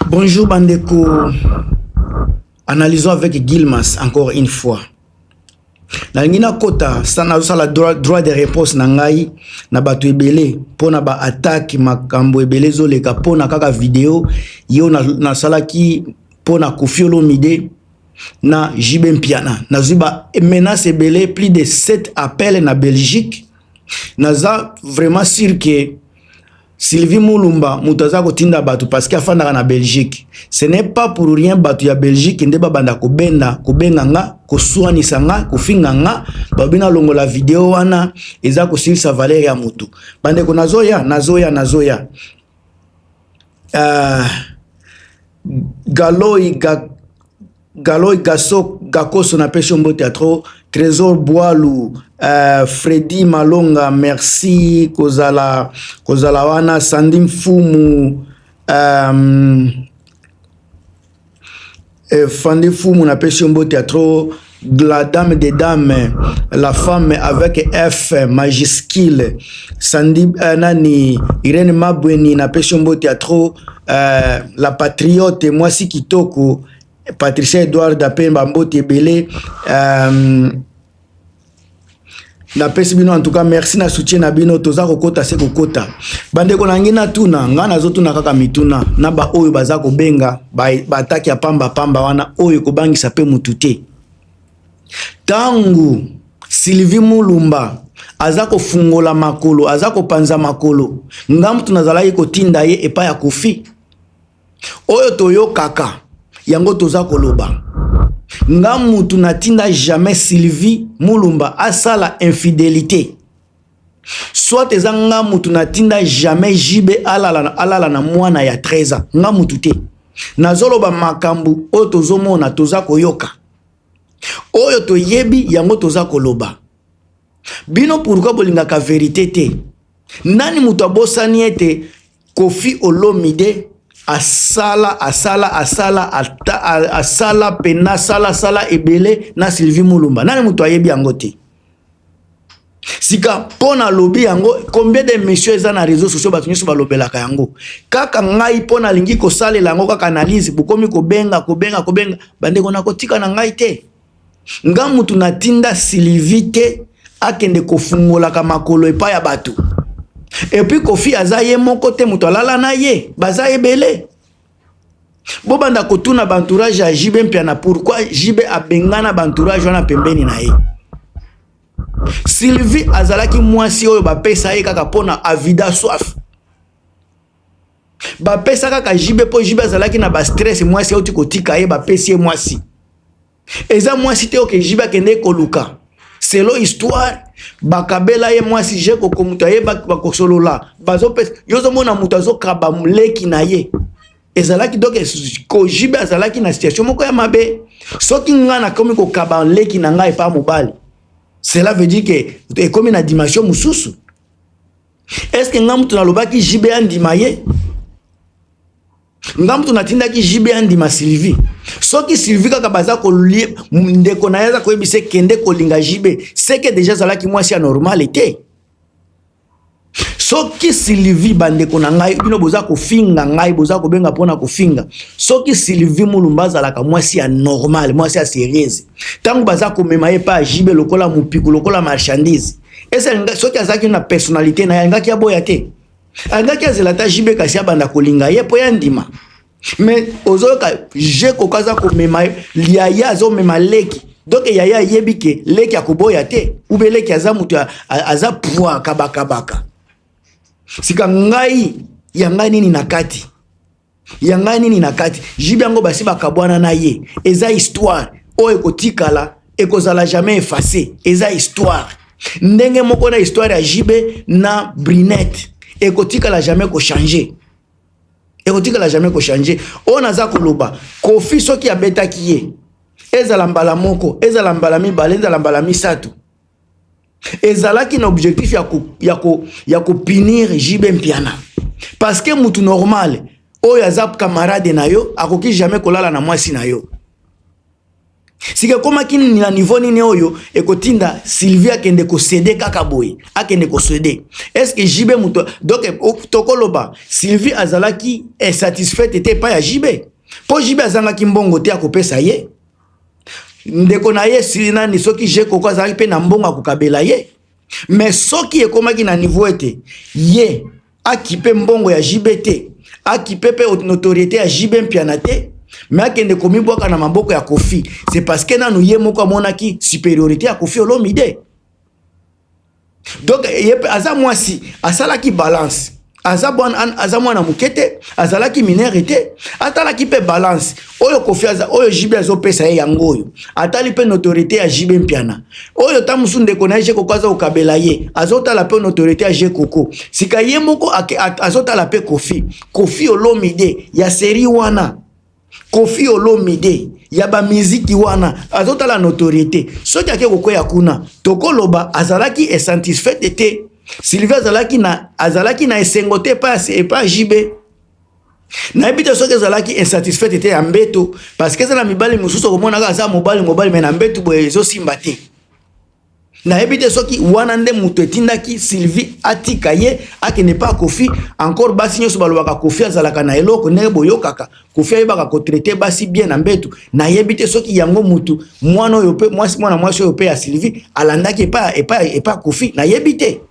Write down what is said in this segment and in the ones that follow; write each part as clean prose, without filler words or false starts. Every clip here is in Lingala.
Bonjour Bandeko. Analysons avec Gilmas encore une fois. Nalingina kota sana la droit de réponse nangai na batu ebele pona ba attaque makambo ebele zoleka pona kaka vidéo yo na salaki pona Koffi Olomide na JB Mpiana na zuba menace ebele plus de 7 appels na Belgique naza vraiment sûr que Sylvie Mulumba mutaza kotinda batu parce qu'il afanda na Belgique. Ce n'est pas pour rien batu ya Belgique ndeba banda kobenda kobenga kosuanisa nga kofinga nga babina longo la vidéo wana eza kosilisa valeur ya mutu. Bande ko nazoya. Galoi Gakoso na pesho mbo théâtre Trésor Boalou Freddy Malonga merci kozala wana Sandim Fumu Fandi Fumu na pesho mbo théâtre la dame des dames la femme avec F majuscule Sandim nani Irene Mabweni na pesho mbo théâtre la patriote moi si kitoko Patricia Edouard Dapemba Mbote Belé na pesi bino en tout cas merci na soutien na bino toza kokota se kokota bande ko nangina tuna ngana zotuna kaka mituna na ba oyo baza ko benga ba ataki ya pamba wana oyo ko bangisa pe mutute tangu Sylvie Mulumba azako fungola makolo azako panza makolo ngamu tunazala ko tinda ye epa ya Koffi oyo toyo kaka yango toza koloba ngamu tunatinda jamais Sylvie Mulumba asala infidélité soit eza ngamu tunatinda jamais JB alala na mwana ya 13 ans ngamu tute nazoloba makambu oyo tozomona toza koyoka oyo toyebi yango toza koloba bino pourquoi bolingaka vérité te nani mutu abosani ete Koffi Olomide asala pena sala ebele na Sylvie Mulumba nani mutu ayebi yango te sika pona lobi yango combien de messieurs eza na réseaux sociaux batu nyoso balobelaka yango kaka ngai pona lingi ko salela yango kaka analyse bukomi ko benga bande kona kotika na ngai te nga mutu natinda Sylvie te akende kofungola ka makolo epa ya batu. Et puis Koffi azaye moko te mutu alala na ye baza ebele bobanda kotuna bantourage ya JB Mpiana pourquoi JB abengana bantourage wana pembeni na ye Sylvie azalaki mwasi oyo bapesa ye kaka pona avida soif bapesa kaka JB po JB azalaki na ba stress mwasi auti kotika ye bapesi ye mwasi eza mwasi te oke JB akende koluka selo histoire bakabela ye mwasi je ko komuta ye bakosolola bazopesa yozo mona mutu azokaba muleki na ye ezalaki donc ko JB azalaki na situation moko ya mabe soki ngana komi ko kaba leki na ngai pa mobali cela veut dire que e komi na dimension mususu est-ce que ngamu tunalobaki JB andima ye ngamu tunatindaki JB andima Sylvie soki Sylvie kaka baza ko ndeko na yaza ko ebise kende ko linga JB c'est que déjà zalaki mwasi ya normal était soki Sylvie bandeko na ngai bino boza ko finga ngai boza ko benga pona ko finga soki Sylvie Mulumba zalaka mwasi ya normal mwasi ya sérieuse tangu baza ko mema ye pa JB lokola mupiko lokola marchandise esa soki azaki na personnalité na yanga ki aboya te angaki azelata JB kasi abanda ko linga ye po ya ndima mais ozoka je kokaza ko mema yaya zo mema leki donc yaya yebike leki akoboya te ube leki azamutu aza poa kabaka sika ngai yanga nini nakati JB yango basi bakabwana na ye eza histoire oyo kotikala ekozala jamais effacé eza histoire ndenge moko na histoire ya JB na Brinette ekotikala jamais ko changer on aza koloba Koffi soki abetaki ye ezala mbala moko ezala mbala mibale ezala mbala misatu ezalaki na objectif ya ko punir JB Mpiana parce que mutu normal oyo aza camarade na yo akoki jamais kolala na mwasi na yo Sika koma kini na niveau nini oyo ekotinda Sylvie akende ko céder kaka boye akende ko céder. Est-ce que JB muto donc tokoloba Sylvie azalaki insatisfaite était pas ya JB. Po JB azangaki mbongo te akopesa ye. Ndeko na ye sina ni soki je koko azalaki pe na mbongo akokabela ye. Mais soki ekomaki na niveau ete ye akipe mbongo ya JB te, akipe pe notoriété ya JB mpiana te. Mais akende komi boka na maboko ya Kofi, c'est parce que nanu ye moko monaki supériorité à Kofi Olomide. Donc aza mwasi asala ki balance, aza mwana mukete, azala ki minerité, atala ki pe balance. Oyo Kofi aza oyo JB azo pesa ye yangoyo, atali pe notoriété ya JB mpiana. Oyo tamusunde kona je koko aza okabela ye, azotala pe notoriété ya je koko. Sika ye moko azotala pe Kofi Olomide ya série wana. Kofi Olomide ya ba miziki wana azota la notoriété soki ake kokoya kuna tokoloba azalaki insatisfait te Sylvie azalaki na esengote pas JB na ebite soki azalaki insatisfait te ya mbeto parce que ça na mibali mususu komona ka za mobali mais na mbeto boye zo simba te na ebite soki wana nde mutu etindaki Sylvie atika ye akene pa Kofi encore basi nyoso balobaka Kofi azalaka na eloko ndenge boyokaka Kofi ayebaka ko traiter basi bien na mbetu na yebite soki yango mutu mwana oyo pe mwasi oyo pe ya Sylvie alandaki epa Kofi na yebite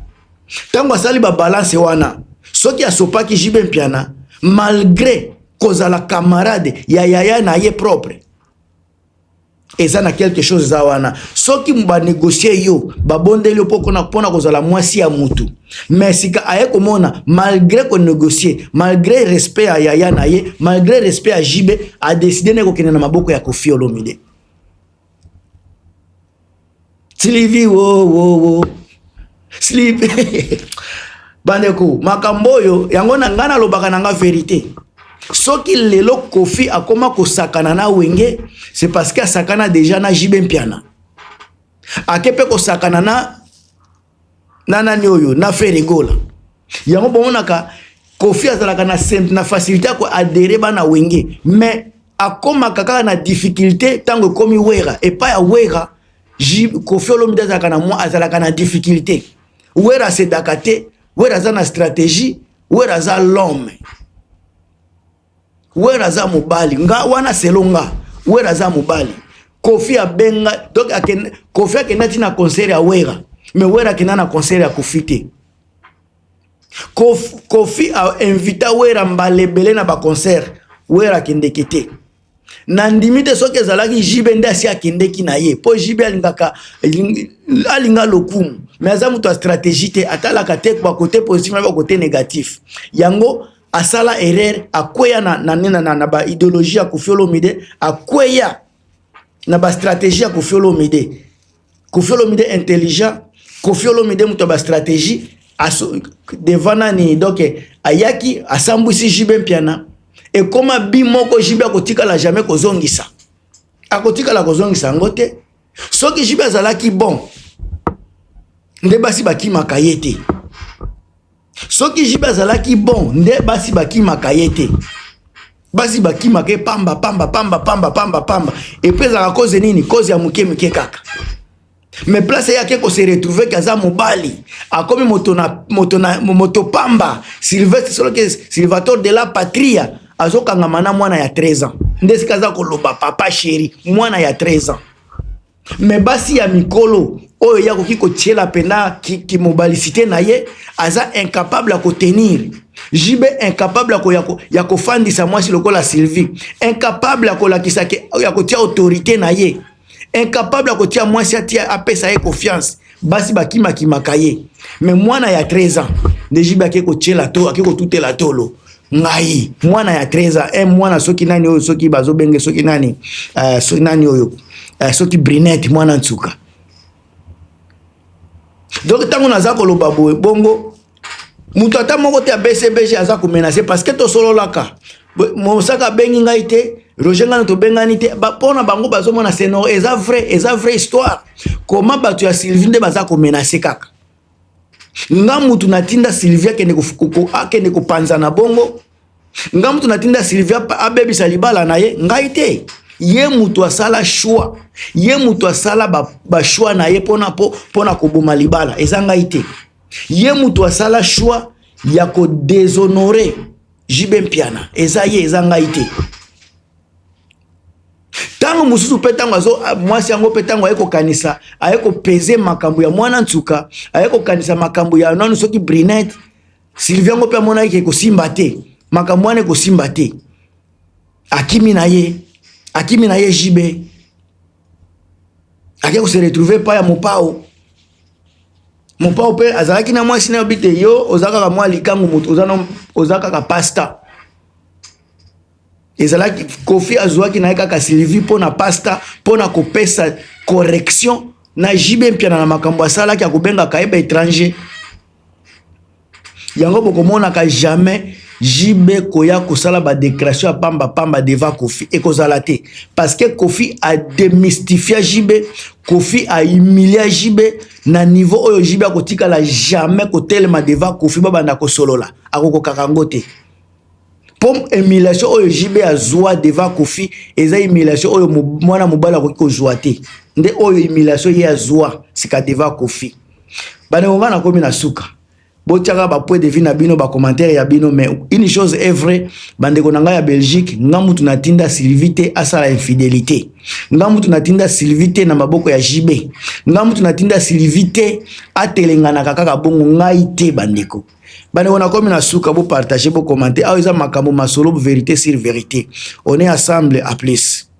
tango asali ba balance wana soki asopaki JB mpiana malgré kozala camarade ya yaya na ye propre et ça na quelque chose za wana soki mba négocier yo babondeli yo pona kozala mwasi ya mutu mais sika aye komona malgré ko négocier malgré respect à yaya na ye malgré respect à JB a décidé ne kokene na maboko ya Kofi Olomide. Sylvie wo sleep bandeko makamboyo yango na ngana lobaka nanga vérité. Soki lelo Kofi akoma kosakana na wenge c'est parce que asakana déjà na JB mpiana akepe kosakana na nani oyo na Feregola yango bomonaka Kofi azalaka na facilité ko adhérer bana wenge mais akoma kaka na difficulté tango komi wera et pas ya wera Kofi Olomide azalaka na difficulté wera c'est dakate wera za na stratégie wera za l'homme wera za mobali nga wana selonga wera za mobali Kofi abenga donc Kofi akendati na concert ya wera mais wera akenda na concert ya Kofi te. Kofi a invité wera mbalebele na ba concert wera akendeki te na ndimite soki ezalaki JB nde asi akendeki na ye po JB alinga lokumu mais aza mutu a stratégie te atalaka te kwa côté positif na côté négatif yango asala erreur akweya na ba idéologie ya Kofi Olomide akweya na ba stratégie ya Kofi Olomide. Kofi Olomide intelligent, Kofi Olomide muto ba stratégie devant nani donc ayaki asambwisi JB mpiana et koma bimoko JB akotika la jamais kozongisa akotika la kozongisa ngote soki JB azalaki bon nde basi bakimaka ye te. Soki JB azalaki bon nde basi bakimaka ye te. Basi bakimaka pamba et puis za cause nini cause ya muke kaka mais place yake ko se retrouver kaza mobali akomi moto pamba Salvatore de la Patria azokanga mana mwana ya 13 ans ndesi kaza koloba papa chéri mwana ya 13 ans mais basi ya mikolo oyo ya ko tiela pena ki mobalicité na ye aza incapable à tenir. JB incapable ya kofandisa mwasi lokola Sylvie, incapable ya kotia autorité na ye, incapable ya kotia mwasi atia apesa ye confiance basi bakima kimakaye mais mwana ya 13 ans de JB akeko tiela to akeko tutela tolo ngai mwana ya 13 ans mwana soki nani oyo soki bazobenge soki nani soki nani oyo soki Brinette mwana nsuka. Donc tango naza koloba boye bongo mutu ata moko te BCBG aza ko menacer parce que to solo laka mosaka bengi ngai te Roger ngana to bengani te pona bango bazomona seno eza vrai histoire comment batu ya Sylvie nde baza ko menacer kaka nga mutu natinda Sylvia kende ko panza na bongo nga mutu natinda Sylvia abebisa libala na ye ngai te ye mutu asala choix, ye mutu asala ba choix na ye pona koboma libala eza ngai te. Ye mutu asala choix ya ko déshonorer JB Mpiana eza ye eza ngai te. Tango mususu pe tango azo mwasi yango pe tango ayeko kanisa ayeko peze makambo ya mwana ntuka ayeko kanisa makambo ya nanu soki Brinette Sylvia ngo pe mona yake ko simba te makambo ane ko simba te akimi na ye JB akeko se retrouver pa ya mopao pe azalaki na mwasi na obite yo ozaka ka mwa likango moto ozaka ka pasta ezalaki Kofi azwaki na kaka Sylvie pona pasta pona kopesa correction na JB Mpiana na makambo asala ki akobenga kaeba étranger yango bokomona ka jamais JB koya kosala ba déclaration ya pamba devant Kofi et kozala te parce que Kofi a démystifié JB, Kofi a humilié JB na niveau oyo JB akotika la jamais kotelema devant Kofi babanda ko solola akoko kakangote. Pom humiliation oyo JB azwa devant Kofi eza humiliation oyo mwana mobala ko zwa te nde oyo humiliation ye azwa sika devant Kofi bana ngana komi na suka botiaka ba point de vue na bino ba commentaire ya bino mais une chose est vraie bandeko na ngai ya Belgique ngamutu natinda Sylvie te asala infidélité ngamutu natinda Sylvie te na maboko ya JB ngamutu natinda Sylvie te atelengana kaka bongo ngai te bandeko bandeko na komi na suka bo partager bo commenter ayo eza makambo masolo vérité sur vérité on est ensemble à plus.